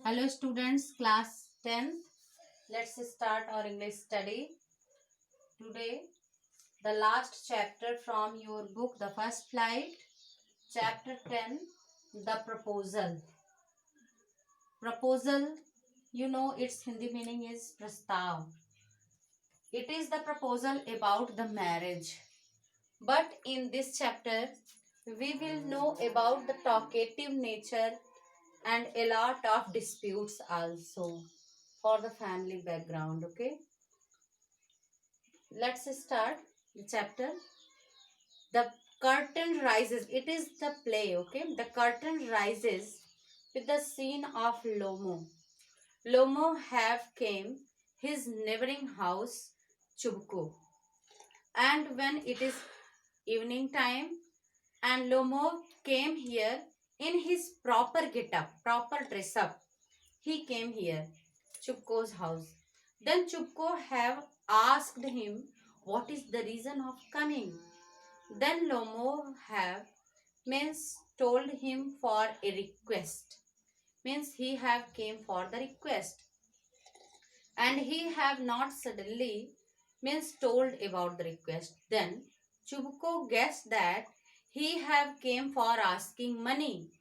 Hello students, class 10th. Let's start our English study. Today, the last chapter from your book, The First Flight, chapter 10, The Proposal. Proposal, its Hindi meaning is prastav. It is the proposal about the marriage. But in this chapter, we will know about the talkative nature and a lot of disputes also for the family background. Okay, let's start the chapter. The curtain rises. It is the play. Okay, the curtain rises with the scene of Lomo. Lomo have came his neighboring house Chubko, and when it is evening time and Lomo came here in his proper get up, proper dress up, he came here Chupko's house. Then Chupko have asked him what is the reason of coming. Then Lomo have means told him for a request. Means he have came for the request. And he have not suddenly means told about the request. Then Chupko guessed that he have came for asking money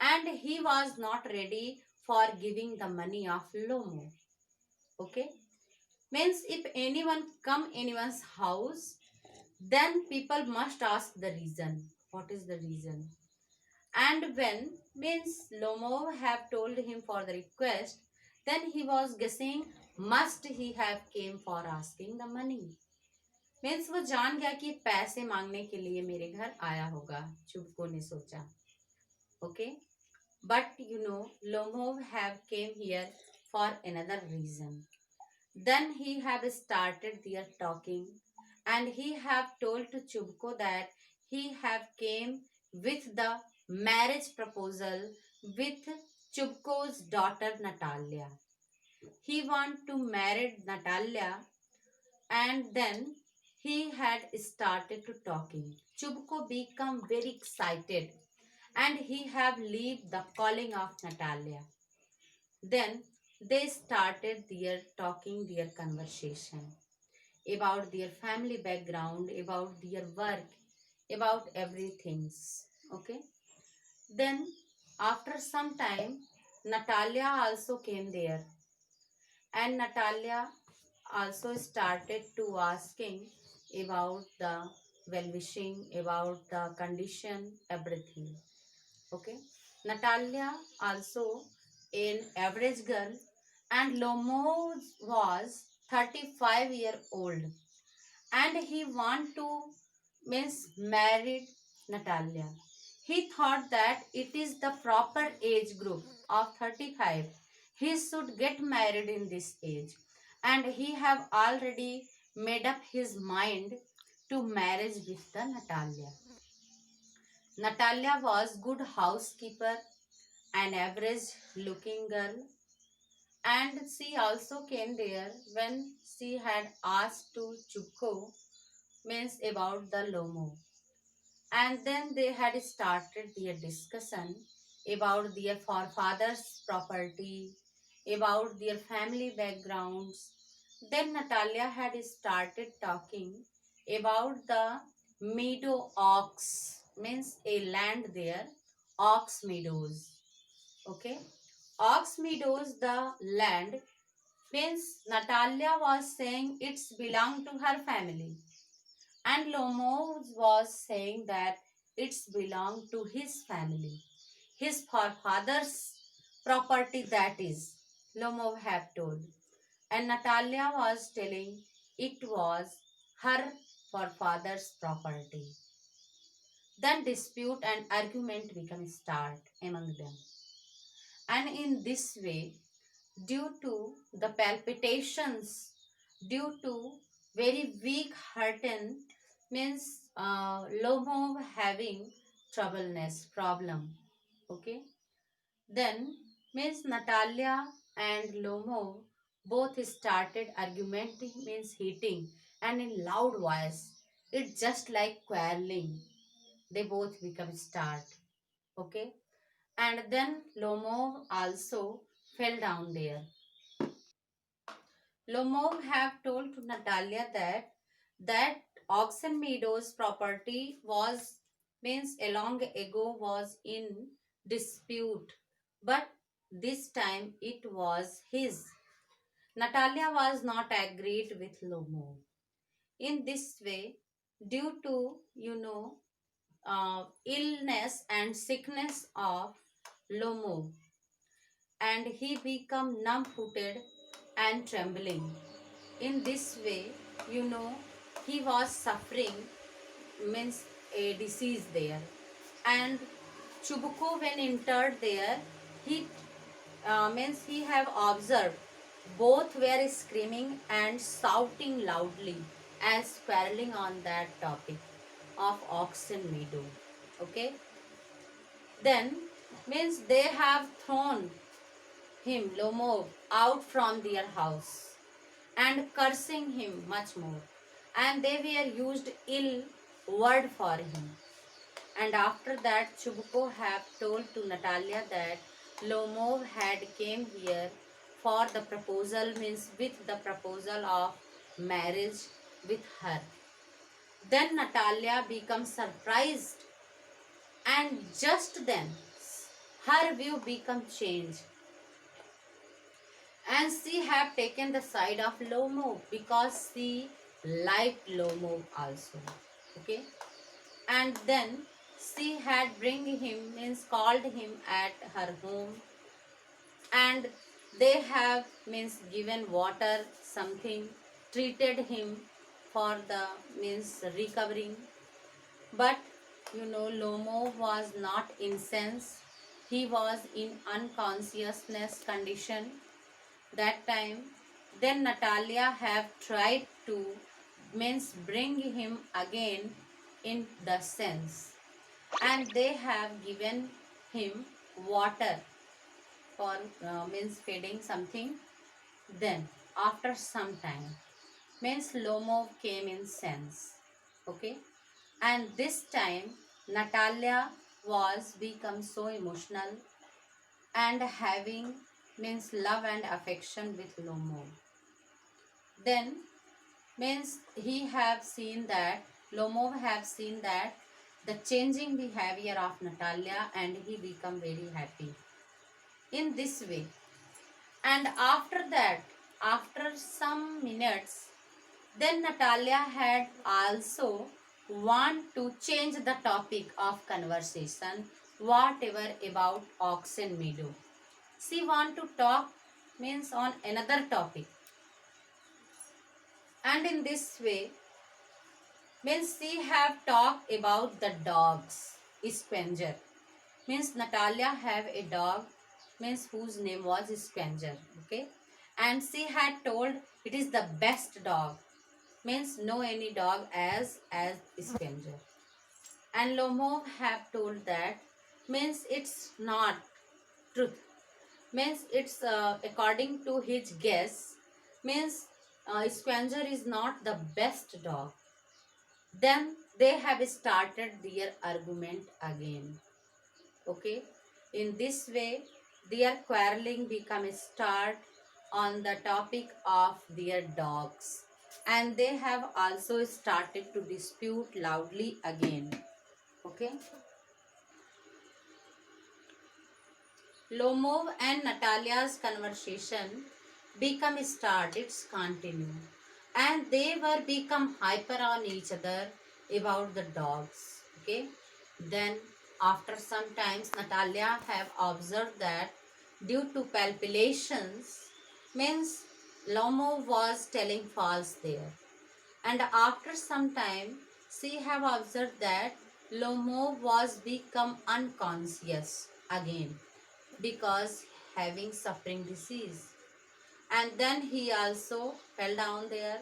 and he was not ready for giving the money of Lomo. Okay, means if anyone come anyone's house, then people must ask the reason. What is the reason? And when means Lomo have told him for the request, then he was guessing must he have came for asking the money. Means वो जान गया कि पैसे मांगने के लिए मेरे घर आया होगा, चुपको ने सोचा. Okay, but Lomo have came here for another reason. Then he have started their talking and he have told to Chubko that he have came with the marriage proposal with Chubko's daughter Natalia. He want to marry Natalia and then he had started to talking. Chubko become very excited and he have leave the calling of Natalia. Then they started their talking, their conversation about their family background, about their work, about everything. Okay. Then after some time, Natalia also came there, and Natalia also started to asking about the well wishing, about the condition, everything. Okay, Natalia also an average girl and Lomo was 35-year old and he want to means married Natalia. He thought that it is the proper age group of 35. He should get married in this age and he have already made up his mind to marriage with the Natalia. Natalia was good housekeeper, an average looking girl, and she also came there when she had asked to Chupko means about the Lomo. And then they had started their discussion about their forefathers' property, about their family backgrounds. Then Natalia had started talking about the meadow ox, means a land there, ox meadows. Okay, ox meadows, the land means Natalia was saying it's belong to her family and Lomo was saying that it's belong to his family, his forefathers' property, that is, Lomo have told. And Natalia was telling it was her forefathers' property. Then dispute and argument become start among them. And in this way, due to the palpitations, due to very weak hearten, means Lomo having troubleness problem. Okay, then means Natalia and Lomo both started argumenting, means heating and in loud voice. It's just like quarreling. They both become start. Okay, and then Lomo also fell down there. Lomov have told to Natalia that Oxen Meadows property was means a long ago was in dispute, but this time it was his. Natalia was not agreed with Lomov. In this way, due to illness and sickness of Lomov, and he become numb-footed and trembling. In this way, you know, he was suffering means a disease there. And Chubuko when entered there, he means he have observed both were screaming and shouting loudly as quarreling on that topic of Oxen Meadow. Okay, then means they have thrown him Lomov out from their house and cursing him much more, and they were used ill word for him. And after that, Chubuko have told to Natalia that Lomov had came here for the proposal, means with the proposal of marriage with her. Then Natalia becomes surprised, and just then her view becomes changed, and she have taken the side of Lomov because she liked Lomov also. Okay, and then she had bring him means called him at her home, and they have means given water something, treated him for the means recovering. But Lomo was not in sense, he was in unconsciousness condition that time. Then Natalia have tried to means bring him again in the sense, and they have given him water for means feeding something. Then after some time means Lomo came in sense. Okay, and this time Natalia was become so emotional and having means love and affection with Lomo. Then means he have seen that Lomov have seen that the changing behavior of Natalia, and he become very happy in this way. And after that, after some minutes, then Natalia had also want to change the topic of conversation, whatever about Oxen Meadow. She want to talk means on another topic, and in this way means she have talked about the dogs Squanger. Means Natalia have a dog means whose name was Squanger. Okay, and she had told it is the best dog, means no any dog as Squanger. And Lomov have told that means it's not truth, means it's according to his guess, means Squanger is not the best dog. Then they have started their argument again. Okay, in this way their quarreling become a start on the topic of their dogs, and they have also started to dispute loudly again. Okay, Lomov and Natalia's conversation become start, it's continue, and they were become hyper on each other about the dogs. Okay, then after some times Natalia have observed that due to palpitations means Lomo was telling false there, and after some time she have observed that Lomo was become unconscious again because having suffering disease, and then he also fell down there.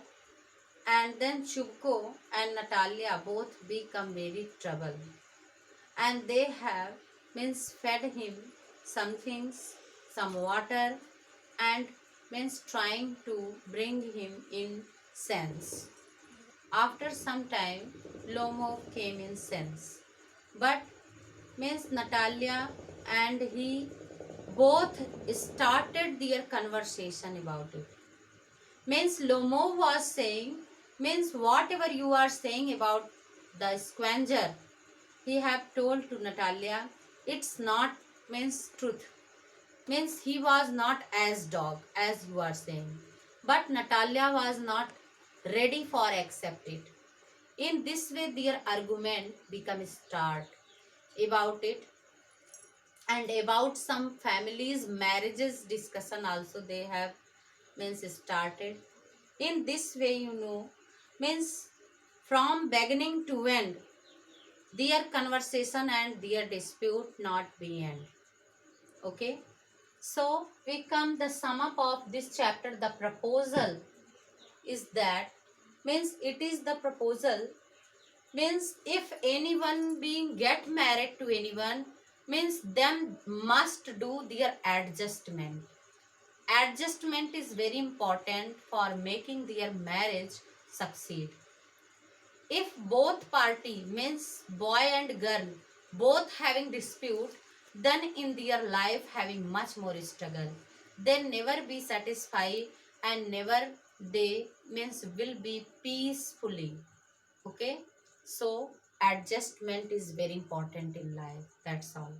And then Chubko and Natalia both become very trouble, and they have means fed him some things, some water, and means trying to bring him in sense. After some time Lomo came in sense, but means Natalia and he both started their conversation about it. Means Lomo was saying, means whatever you are saying about the scavenger, he have told to Natalia, it's not means truth. Means he was not as dog as you are saying. But Natalia was not ready for accept it. In this way their argument become start about it, and about some families marriages discussion also they have means started. In this way, means from beginning to end their conversation and their dispute not be end. Okay, so we come the sum up of this chapter. The proposal is that, means it is the proposal, means if anyone being get married to anyone, means them must do their adjustment. Adjustment is very important for making their marriage succeed. If both party, means boy and girl, both having dispute, then in their life having much more struggle, they never be satisfied and never they means will be peacefully. Okay, so adjustment is very important in life. That's all.